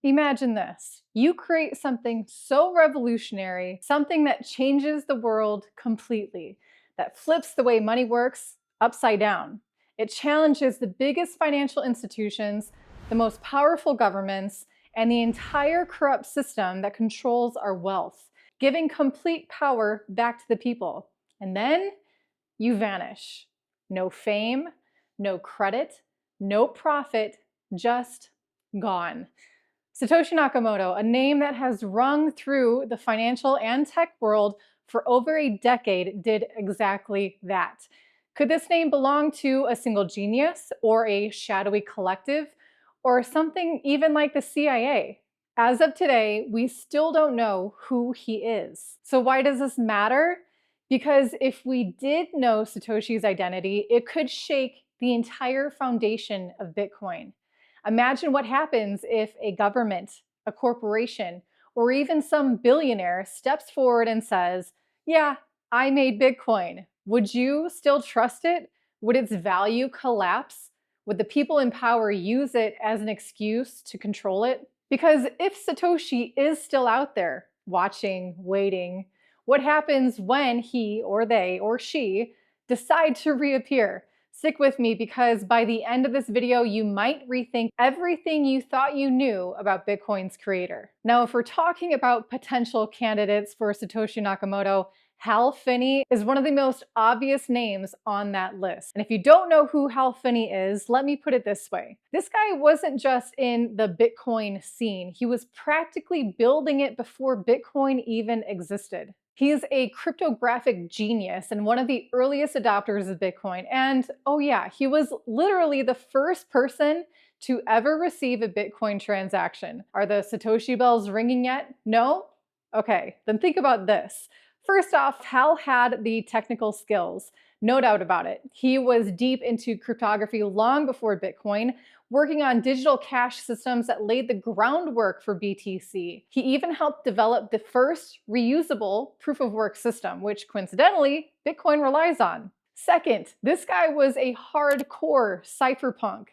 Imagine this. You create something so revolutionary, something that changes the world completely, that flips the way money works upside down. It challenges the biggest financial institutions, the most powerful governments, and the entire corrupt system that controls our wealth, giving complete power back to the people. And then you vanish. No fame, no credit, no profit, just gone. Satoshi Nakamoto, a name that has rung through the financial and tech world for over a decade, did exactly that. Could this name belong to a single genius or a shadowy collective or something even like the CIA? As of today, we still don't know who he is. So why does this matter? Because if we did know Satoshi's identity, it could shake the entire foundation of Bitcoin. Imagine what happens if a government, a corporation, or even some billionaire steps forward and says, yeah, I made Bitcoin. Would you still trust it? Would its value collapse? Would the people in power use it as an excuse to control it? Because if Satoshi is still out there, watching, waiting, what happens when he or they or she decide to reappear? Stick with me because by the end of this video, you might rethink everything you thought you knew about Bitcoin's creator. Now, if we're talking about potential candidates for Satoshi Nakamoto, Hal Finney is one of the most obvious names on that list. And if you don't know who Hal Finney is, let me put it this way. This guy wasn't just in the Bitcoin scene. He was practically building it before Bitcoin even existed. He's a cryptographic genius and one of the earliest adopters of Bitcoin. And oh yeah, he was literally the first person to ever receive a Bitcoin transaction. Are the Satoshi bells ringing yet? No? Okay, then think about this. First off, Hal had the technical skills, no doubt about it. He was deep into cryptography long before Bitcoin, working on digital cash systems that laid the groundwork for BTC. He even helped develop the first reusable proof-of-work system, which coincidentally, Bitcoin relies on. Second, this guy was a hardcore cypherpunk.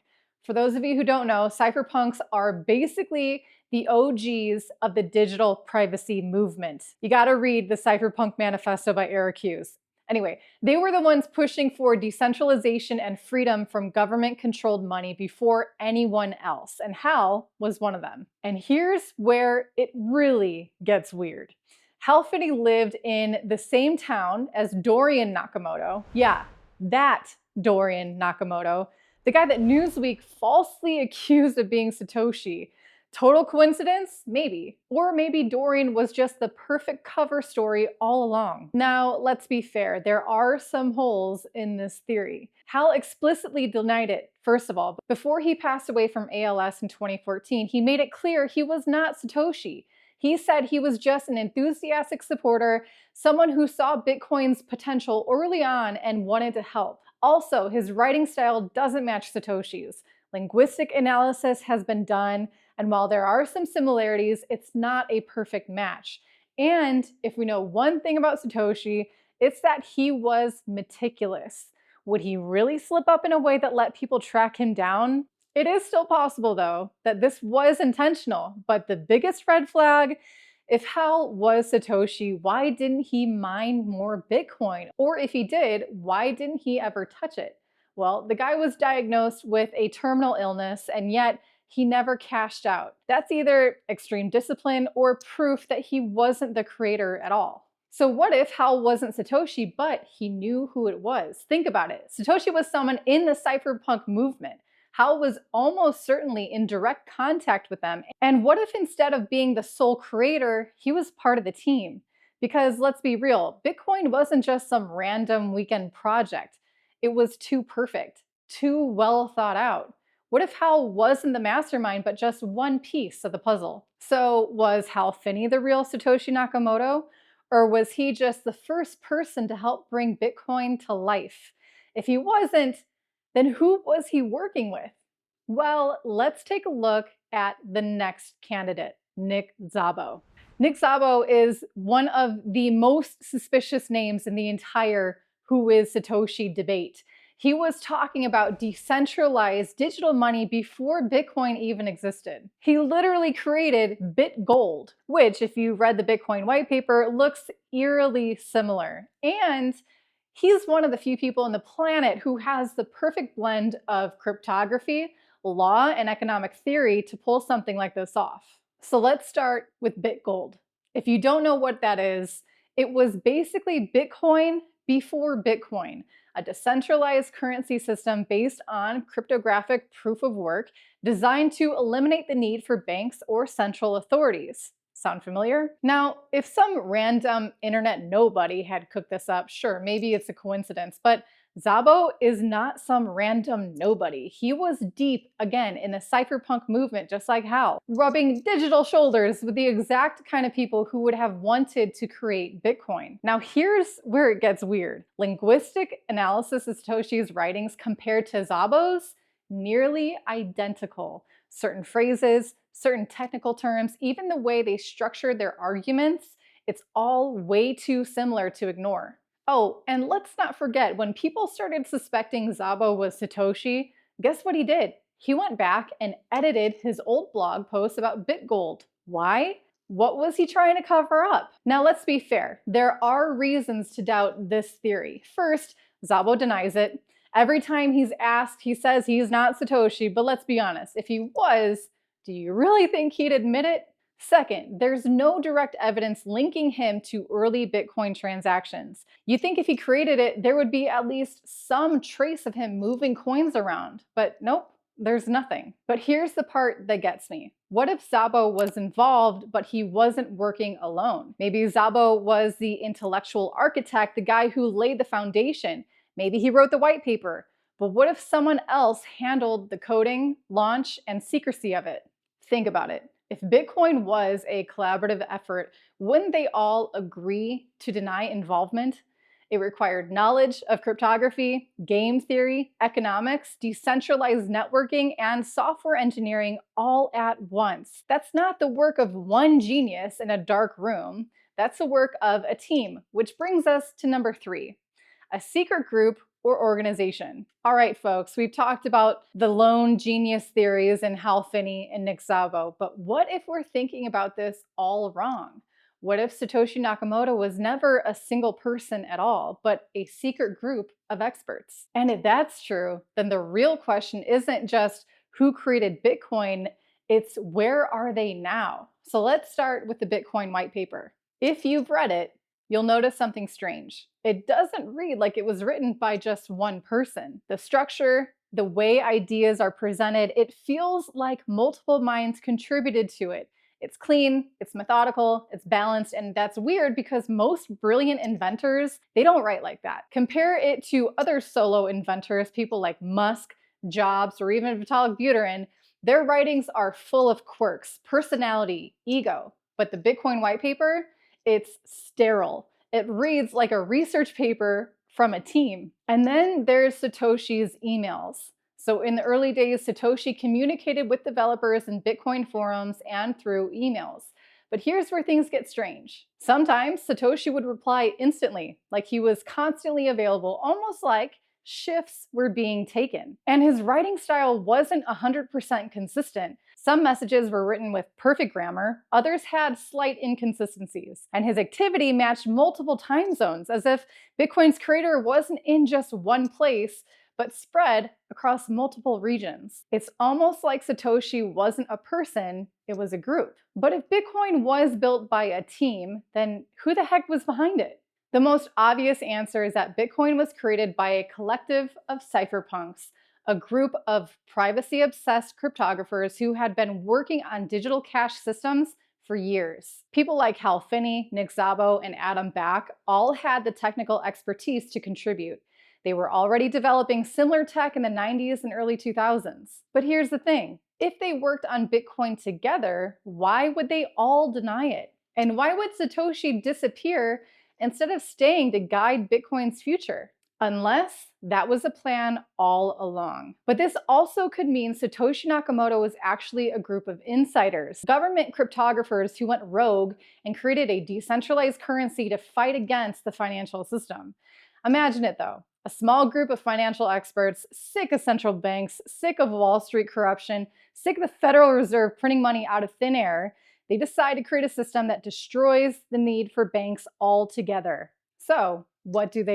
For those of you who don't know, cypherpunks are basically the OGs of the digital privacy movement. You gotta read the Cypherpunk Manifesto by Eric Hughes. Anyway, they were the ones pushing for decentralization and freedom from government-controlled money before anyone else, and Hal was one of them. And here's where it really gets weird. Hal Finney lived in the same town as Dorian Nakamoto. Yeah, that Dorian Nakamoto, the guy that Newsweek falsely accused of being Satoshi. Total coincidence? Maybe. Or maybe Dorian was just the perfect cover story all along. Now, let's be fair, there are some holes in this theory. Hal explicitly denied it, first of all. Before he passed away from ALS in 2014, he made it clear he was not Satoshi. He said he was just an enthusiastic supporter, someone who saw Bitcoin's potential early on and wanted to help. Also, his writing style doesn't match Satoshi's. Linguistic analysis has been done, and while there are some similarities, it's not a perfect match. And if we know one thing about Satoshi, it's that he was meticulous. Would he really slip up in a way that let people track him down? It is still possible, though, that this was intentional, but the biggest red flag, if Hal was Satoshi, why didn't he mine more Bitcoin? Or if he did, why didn't he ever touch it? Well, the guy was diagnosed with a terminal illness, and yet he never cashed out. That's either extreme discipline or proof that he wasn't the creator at all. So what if Hal wasn't Satoshi, but he knew who it was? Think about it. Satoshi was someone in the cypherpunk movement. Hal was almost certainly in direct contact with them. And what if instead of being the sole creator, he was part of the team? Because let's be real, Bitcoin wasn't just some random weekend project. It was too perfect, too well thought out. What if Hal wasn't the mastermind, but just one piece of the puzzle? So was Hal Finney the real Satoshi Nakamoto? Or was he just the first person to help bring Bitcoin to life? If he wasn't, then who was he working with? Well, let's take a look at the next candidate, Nick Szabo. Nick Szabo is one of the most suspicious names in the entire who is Satoshi debate. He was talking about decentralized digital money before Bitcoin even existed. He literally created BitGold, which, if you read the Bitcoin white paper, looks eerily similar. And he's one of the few people on the planet who has the perfect blend of cryptography, law, and economic theory to pull something like this off. So let's start with BitGold. If you don't know what that is, it was basically Bitcoin before Bitcoin, a decentralized currency system based on cryptographic proof of work designed to eliminate the need for banks or central authorities. Sound familiar? Now, if some random internet nobody had cooked this up, sure, maybe it's a coincidence, but Szabo is not some random nobody. He was deep, again, in the cypherpunk movement, just like Hal, rubbing digital shoulders with the exact kind of people who would have wanted to create Bitcoin. Now, here's where it gets weird. Linguistic analysis of Satoshi's writings compared to Szabo's, nearly identical. Certain phrases, certain technical terms, even the way they structured their arguments, it's all way too similar to ignore. Oh, and let's not forget, when people started suspecting Szabo was Satoshi, guess what he did? He went back and edited his old blog post about BitGold. Why? What was he trying to cover up? Now, let's be fair. There are reasons to doubt this theory. First, Szabo denies it. Every time he's asked, he says he's not Satoshi, but let's be honest, if he was, do you really think he'd admit it? Second, there's no direct evidence linking him to early Bitcoin transactions. You think if he created it, there would be at least some trace of him moving coins around, but nope, there's nothing. But here's the part that gets me. What if Szabo was involved, but he wasn't working alone? Maybe Szabo was the intellectual architect, the guy who laid the foundation. Maybe he wrote the white paper. But what if someone else handled the coding, launch, and secrecy of it? Think about it. If Bitcoin was a collaborative effort, wouldn't they all agree to deny involvement? It required knowledge of cryptography, game theory, economics, decentralized networking, and software engineering all at once. That's not the work of one genius in a dark room. That's the work of a team, which brings us to number 3, a secret group or organization. All right, folks, we've talked about the lone genius theories and Hal Finney and Nick Szabo, but what if we're thinking about this all wrong? What if Satoshi Nakamoto was never a single person at all, but a secret group of experts? And if that's true, then the real question isn't just who created Bitcoin, it's where are they now? So let's start with the Bitcoin white paper. If you've read it, you'll notice something strange. It doesn't read like it was written by just one person. The structure, the way ideas are presented, it feels like multiple minds contributed to it. It's clean, it's methodical, it's balanced, and that's weird because most brilliant inventors, they don't write like that. Compare it to other solo inventors, people like Musk, Jobs, or even Vitalik Buterin. Their writings are full of quirks, personality, ego. But the Bitcoin white paper, it's sterile. It reads like a research paper from a team. And then there's Satoshi's emails. So in the early days, Satoshi communicated with developers in Bitcoin forums and through emails. But here's where things get strange. Sometimes Satoshi would reply instantly, like he was constantly available, almost like shifts were being taken. And his writing style wasn't 100% consistent. Some messages were written with perfect grammar, others had slight inconsistencies. And his activity matched multiple time zones, as if Bitcoin's creator wasn't in just one place, but spread across multiple regions. It's almost like Satoshi wasn't a person, it was a group. But if Bitcoin was built by a team, then who the heck was behind it? The most obvious answer is that Bitcoin was created by a collective of cypherpunks, a group of privacy-obsessed cryptographers who had been working on digital cash systems for years. People like Hal Finney, Nick Szabo, and Adam Back all had the technical expertise to contribute. They were already developing similar tech in the 90s and early 2000s. But here's the thing. If they worked on Bitcoin together, why would they all deny it? And why would Satoshi disappear instead of staying to guide Bitcoin's future? Unless that was a plan all along. But this also could mean Satoshi Nakamoto was actually a group of insiders, government cryptographers who went rogue and created a decentralized currency to fight against the financial system. Imagine it though. A small group of financial experts, sick of central banks, sick of Wall Street corruption, sick of the Federal Reserve printing money out of thin air, they decide to create a system that destroys the need for banks altogether. So, what do?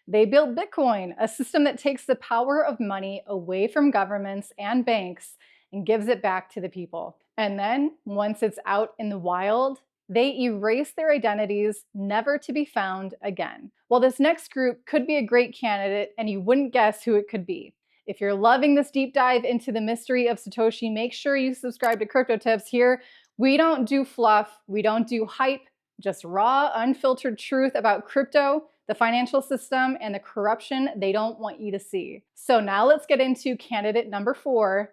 They build Bitcoin, a system that takes the power of money away from governments and banks and gives it back to the people. And then, once it's out in the wild, they erase their identities, never to be found again. Well, this next group could be a great candidate, and you wouldn't guess who it could be. If you're loving this deep dive into the mystery of Satoshi, make sure you subscribe to Crypto Tips. Here, we don't do fluff, we don't do hype, just raw, unfiltered truth about crypto, the financial system, and the corruption they don't want you to see. So now let's get into candidate number 4,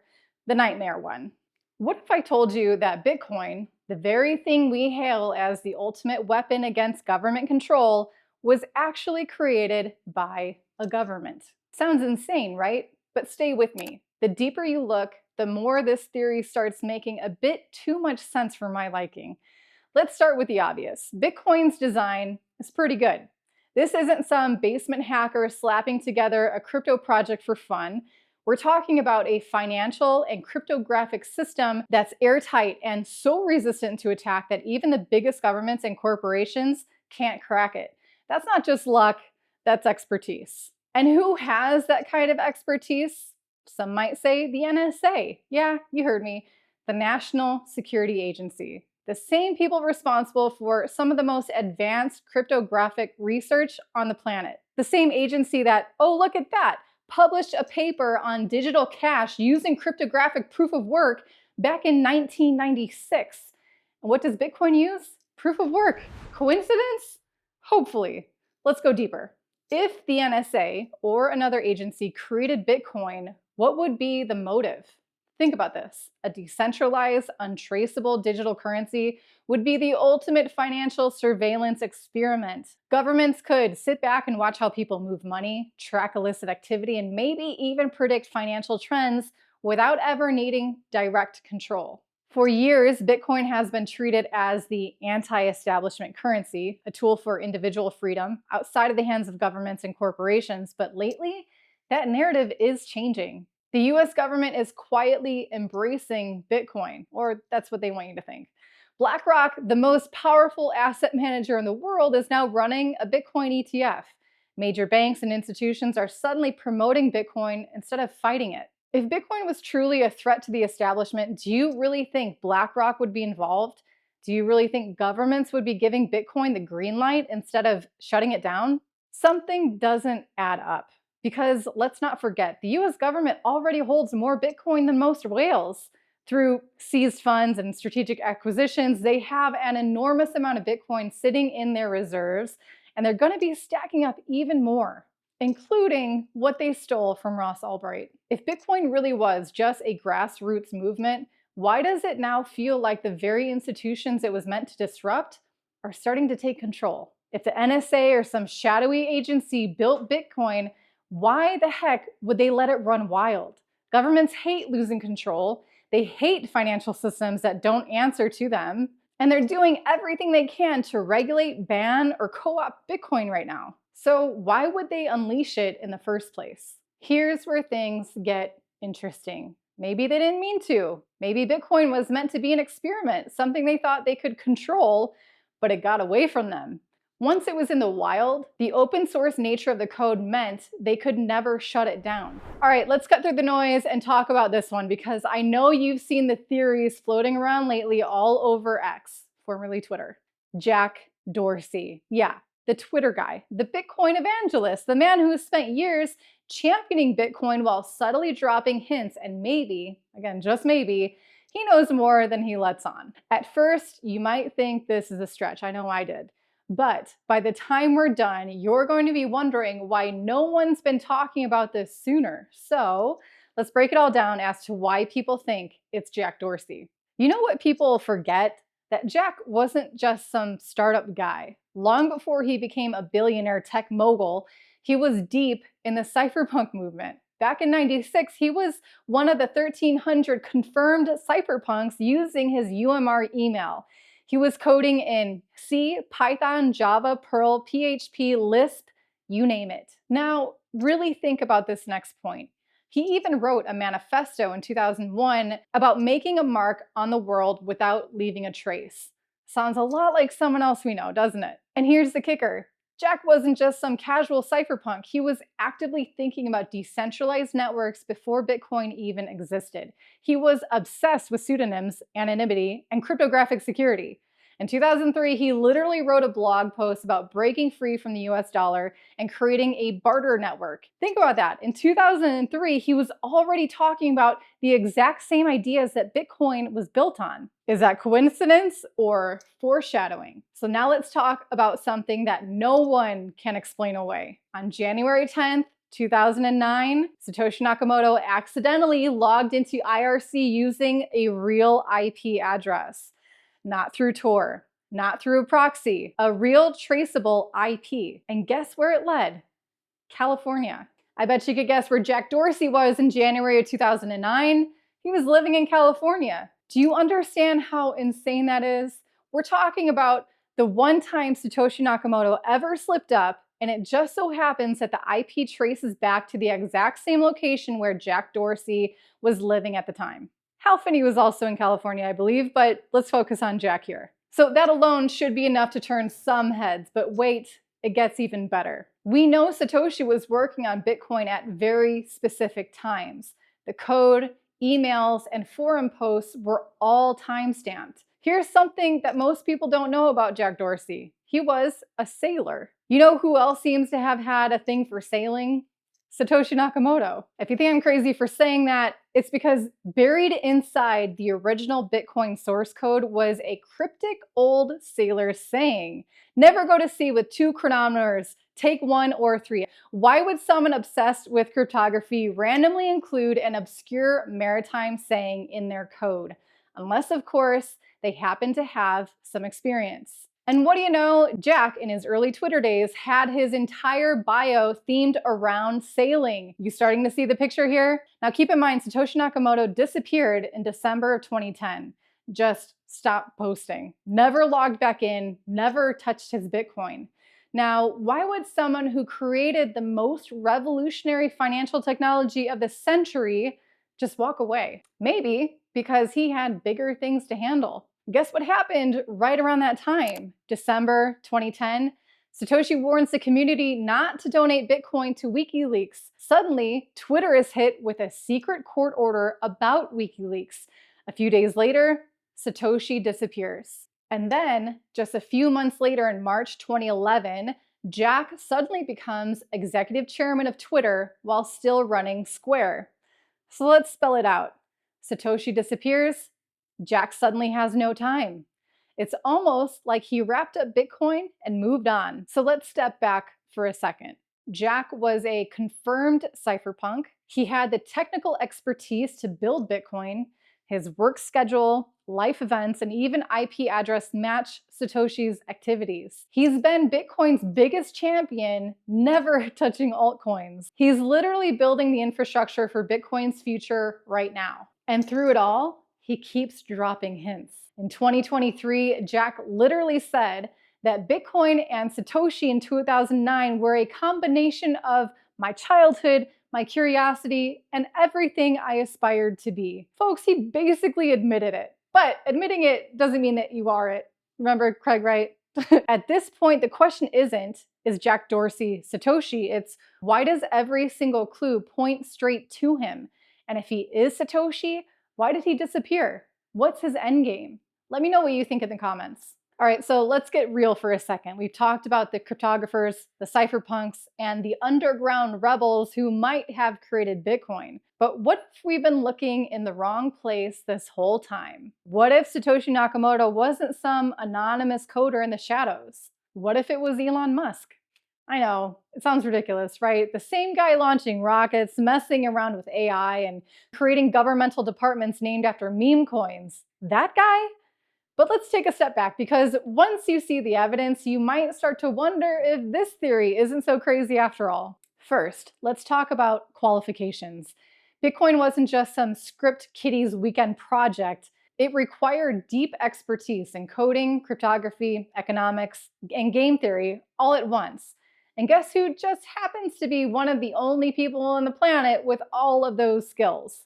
the nightmare one. What if I told you that Bitcoin, the very thing we hail as the ultimate weapon against government control, was actually created by a government? Sounds insane, right? But stay with me. The deeper you look, the more this theory starts making a bit too much sense for my liking. Let's start with the obvious. Bitcoin's design is pretty good. This isn't some basement hacker slapping together a crypto project for fun. We're talking about a financial and cryptographic system that's airtight and so resistant to attack that even the biggest governments and corporations can't crack it. That's not just luck, that's expertise. And who has that kind of expertise? Some might say the NSA. Yeah, you heard me. The National Security Agency. The same people responsible for some of the most advanced cryptographic research on the planet. The same agency that, oh, look at that, published a paper on digital cash using cryptographic proof of work back in 1996. And what does Bitcoin use? Proof of work. Coincidence? Hopefully. Let's go deeper. If the NSA or another agency created Bitcoin, what would be the motive? Think about this. A decentralized, untraceable digital currency would be the ultimate financial surveillance experiment. Governments could sit back and watch how people move money, track illicit activity, and maybe even predict financial trends without ever needing direct control. For years, Bitcoin has been treated as the anti-establishment currency, a tool for individual freedom outside of the hands of governments and corporations. But lately, that narrative is changing. The US government is quietly embracing Bitcoin, or that's what they want you to think. BlackRock, the most powerful asset manager in the world, is now running a Bitcoin ETF. Major banks and institutions are suddenly promoting Bitcoin instead of fighting it. If Bitcoin was truly a threat to the establishment, do you really think BlackRock would be involved? Do you really think governments would be giving Bitcoin the green light instead of shutting it down? Something doesn't add up. Because let's not forget, the US government already holds more Bitcoin than most whales. Through seized funds and strategic acquisitions, they have an enormous amount of Bitcoin sitting in their reserves, and they're going to be stacking up even more, including what they stole from Ross Ulbricht. If Bitcoin really was just a grassroots movement, why does it now feel like the very institutions it was meant to disrupt are starting to take control? If the NSA or some shadowy agency built Bitcoin, why the heck would they let it run wild? Governments hate losing control. They hate financial systems that don't answer to them. And they're doing everything they can to regulate, ban, or co-opt Bitcoin right now. So why would they unleash it in the first place? Here's where things get interesting. Maybe they didn't mean to. Maybe Bitcoin was meant to be an experiment, something they thought they could control, but it got away from them. Once it was in the wild, the open source nature of the code meant they could never shut it down. All right, let's cut through the noise and talk about this one, because I know you've seen the theories floating around lately all over X, formerly Twitter. Jack Dorsey. Yeah, the Twitter guy, the Bitcoin evangelist, the man who spent years championing Bitcoin while subtly dropping hints, and maybe, again, just maybe, he knows more than he lets on. At first, you might think this is a stretch. I know I did. But by the time we're done, you're going to be wondering why no one's been talking about this sooner. So let's break it all down as to why people think it's Jack Dorsey. You know what people forget? That Jack wasn't just some startup guy. Long before he became a billionaire tech mogul, he was deep in the cypherpunk movement. Back in '96, he was one of the 1,300 confirmed cypherpunks using his UMR email. He was coding in C, Python, Java, Perl, PHP, Lisp, you name it. Now, really think about this next point. He even wrote a manifesto in 2001 about making a mark on the world without leaving a trace. Sounds a lot like someone else we know, doesn't it? And here's the kicker. Jack wasn't just some casual cypherpunk. He was actively thinking about decentralized networks before Bitcoin even existed. He was obsessed with pseudonyms, anonymity, and cryptographic security. In 2003, he literally wrote a blog post about breaking free from the US dollar and creating a barter network. Think about that. In 2003, he was already talking about the exact same ideas that Bitcoin was built on. Is that coincidence or foreshadowing? So now let's talk about something that no one can explain away. On January 10th, 2009, Satoshi Nakamoto accidentally logged into IRC using a real IP address. Not through Tor, not through a proxy, a real traceable IP. And guess where it led? California. I bet you could guess where Jack Dorsey was in January of 2009. He was living in California. Do you understand how insane that is? We're talking about the one time Satoshi Nakamoto ever slipped up, and it just so happens that the IP traces back to the exact same location where Jack Dorsey was living at the time. Hal Finney was also in California, I believe, but let's focus on Jack here. So that alone should be enough to turn some heads, but wait, it gets even better. We know Satoshi was working on Bitcoin at very specific times. The code, emails, and forum posts were all timestamped. Here's something that most people don't know about Jack Dorsey. He was a sailor. You know who else seems to have had a thing for sailing? Satoshi Nakamoto. If you think I'm crazy for saying that, it's because buried inside the original Bitcoin source code was a cryptic old sailor saying, never go to sea with 2 chronometers, take 1 or 3. Why would someone obsessed with cryptography randomly include an obscure maritime saying in their code? Unless, of course, they happen to have some experience. And what do you know? Jack, in his early Twitter days, had his entire bio themed around sailing. You starting to see the picture here? Now keep in mind, Satoshi Nakamoto disappeared in December of 2010. Just stopped posting. Never logged back in, never touched his Bitcoin. Now, why would someone who created the most revolutionary financial technology of the century just walk away? Maybe because he had bigger things to handle. Guess what happened right around that time? December 2010, Satoshi warns the community not to donate Bitcoin to WikiLeaks. Suddenly, Twitter is hit with a secret court order about WikiLeaks. A few days later, Satoshi disappears. And then, just a few months later in March 2011, Jack suddenly becomes executive chairman of Twitter while still running Square. So let's spell it out. Satoshi disappears. Jack suddenly has no time. It's almost like he wrapped up Bitcoin and moved on. So let's step back for a second. Jack was a confirmed cypherpunk. He had the technical expertise to build Bitcoin. His work schedule, life events, and even IP address match Satoshi's activities. He's been Bitcoin's biggest champion, never touching altcoins. He's literally building the infrastructure for Bitcoin's future right now. And through it all, he keeps dropping hints. In 2023, Jack literally said that Bitcoin and Satoshi in 2009 were a combination of my childhood, my curiosity, and everything I aspired to be. Folks, he basically admitted it. But admitting it doesn't mean that you are it. Remember Craig Wright? At this point, the question isn't, is Jack Dorsey Satoshi? It's, why does every single clue point straight to him? And if he is Satoshi, why did he disappear? What's his endgame? Let me know what you think in the comments. All right, so let's get real for a second. We've talked about the cryptographers, the cypherpunks, and the underground rebels who might have created Bitcoin. But what if we've been looking in the wrong place this whole time? What if Satoshi Nakamoto wasn't some anonymous coder in the shadows? What if it was Elon Musk? I know, it sounds ridiculous, right? The same guy launching rockets, messing around with AI, and creating governmental departments named after meme coins. That guy? But let's take a step back, because once you see the evidence, you might start to wonder if this theory isn't so crazy after all. First, let's talk about qualifications. Bitcoin wasn't just some script kiddies weekend project. It required deep expertise in coding, cryptography, economics, and game theory all at once. And guess who just happens to be one of the only people on the planet with all of those skills?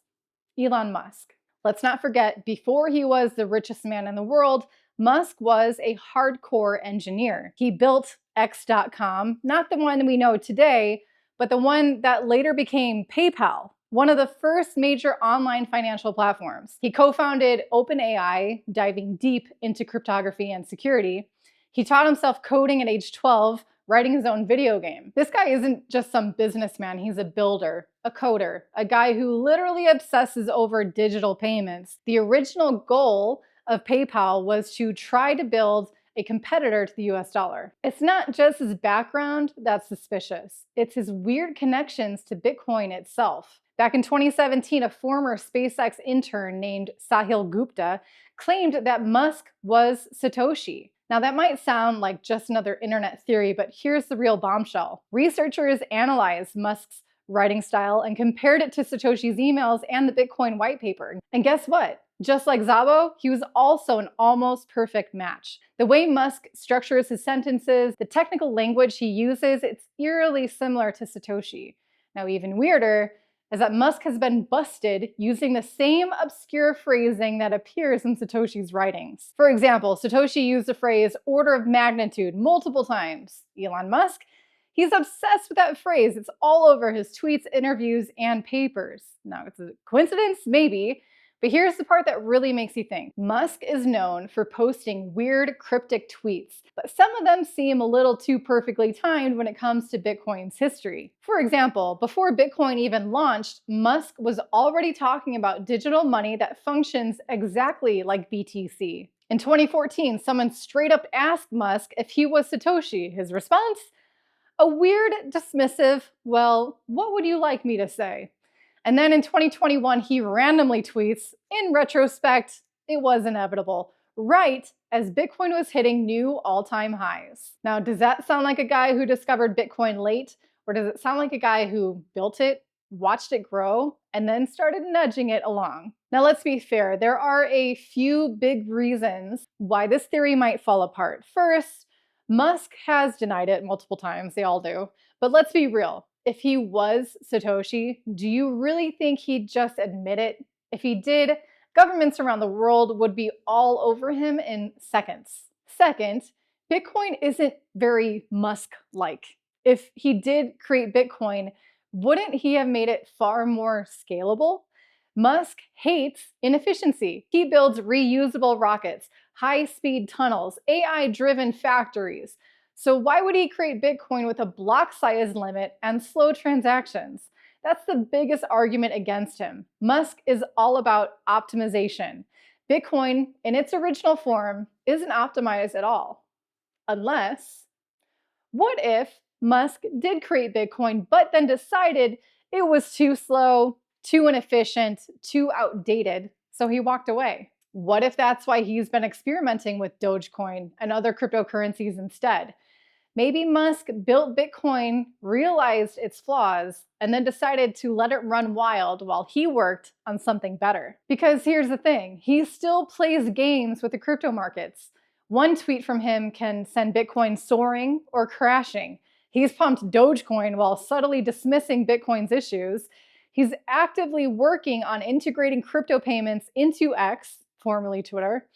Elon Musk. Let's not forget, before he was the richest man in the world, Musk was a hardcore engineer. He built X.com, not the one we know today, but the one that later became PayPal, one of the first major online financial platforms. He co-founded OpenAI, diving deep into cryptography and security. He taught himself coding at age 12, writing his own video game. This guy isn't just some businessman, he's a builder, a coder, a guy who literally obsesses over digital payments. The original goal of PayPal was to try to build a competitor to the US dollar. It's not just his background that's suspicious, it's his weird connections to Bitcoin itself. Back in 2017, a former SpaceX intern named Sahil Gupta claimed that Musk was Satoshi. Now that might sound like just another internet theory, but here's the real bombshell. Researchers analyzed Musk's writing style and compared it to Satoshi's emails and the Bitcoin white paper. And guess what? Just like Szabo, he was also an almost perfect match. The way Musk structures his sentences, the technical language he uses, it's eerily similar to Satoshi. Now, even weirder is that Musk has been busted using the same obscure phrasing that appears in Satoshi's writings. For example, Satoshi used the phrase order of magnitude multiple times. Elon Musk, he's obsessed with that phrase. It's all over his tweets, interviews, and papers. Now, it's a coincidence? Maybe. But here's the part that really makes you think. Musk is known for posting weird, cryptic tweets, but some of them seem a little too perfectly timed when it comes to Bitcoin's history. For example, before Bitcoin even launched, Musk was already talking about digital money that functions exactly like BTC. In 2014, someone straight up asked Musk if he was Satoshi. His response? A weird, dismissive, well, what would you like me to say? And then in 2021, he randomly tweets, in retrospect, it was inevitable, right as Bitcoin was hitting new all-time highs. Now, does that sound like a guy who discovered Bitcoin late? Or does it sound like a guy who built it, watched it grow, and then started nudging it along? Now, let's be fair. There are a few big reasons why this theory might fall apart. First, Musk has denied it multiple times. They all do. But let's be real. If he was Satoshi, do you really think he'd just admit it? If he did, governments around the world would be all over him in seconds. Second, Bitcoin isn't very Musk-like. If he did create Bitcoin, wouldn't he have made it far more scalable? Musk hates inefficiency. He builds reusable rockets, high-speed tunnels, AI-driven factories. So why would he create Bitcoin with a block size limit and slow transactions? That's the biggest argument against him. Musk is all about optimization. Bitcoin, in its original form, isn't optimized at all. Unless, what if Musk did create Bitcoin, but then decided it was too slow, too inefficient, too outdated, so he walked away? What if that's why he's been experimenting with Dogecoin and other cryptocurrencies instead? Maybe Musk built Bitcoin, realized its flaws, and then decided to let it run wild while he worked on something better. Because here's the thing, he still plays games with the crypto markets. One tweet from him can send Bitcoin soaring or crashing. He's pumped Dogecoin while subtly dismissing Bitcoin's issues. He's actively working on integrating crypto payments into X, formerly Twitter.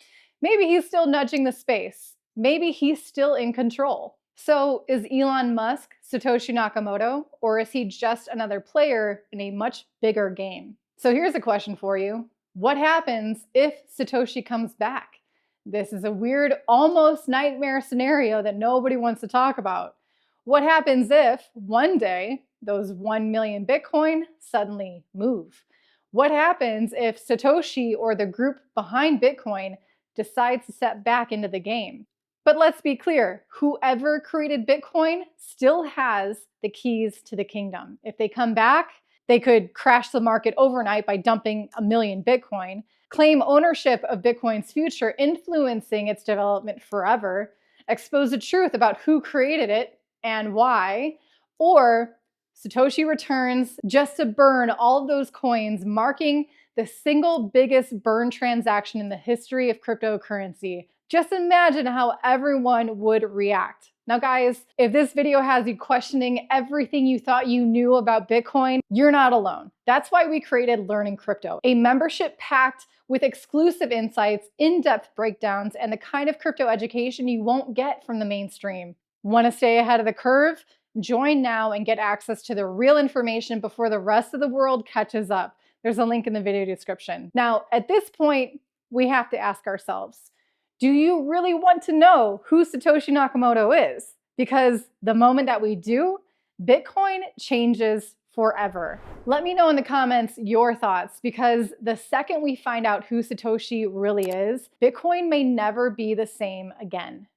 Maybe he's still nudging the space. Maybe he's still in control. So is Elon Musk Satoshi Nakamoto, or is he just another player in a much bigger game? So here's a question for you. What happens if Satoshi comes back? This is a weird, almost nightmare scenario that nobody wants to talk about. What happens if one day those 1 million Bitcoin suddenly move? What happens if Satoshi or the group behind Bitcoin decides to step back into the game? But let's be clear, whoever created Bitcoin still has the keys to the kingdom. If they come back, they could crash the market overnight by dumping 1 million Bitcoin, claim ownership of Bitcoin's future, influencing its development forever, expose the truth about who created it and why, or Satoshi returns just to burn all of those coins, marking the single biggest burn transaction in the history of cryptocurrency, Just imagine how everyone would react. Now guys, if this video has you questioning everything you thought you knew about Bitcoin, you're not alone. That's why we created Learning Crypto, a membership packed with exclusive insights, in-depth breakdowns, and the kind of crypto education you won't get from the mainstream. Want to stay ahead of the curve? Join now and get access to the real information before the rest of the world catches up. There's a link in the video description. Now, at this point, we have to ask ourselves, do you really want to know who Satoshi Nakamoto is? Because the moment that we do, Bitcoin changes forever. Let me know in the comments your thoughts, because the second we find out who Satoshi really is, Bitcoin may never be the same again.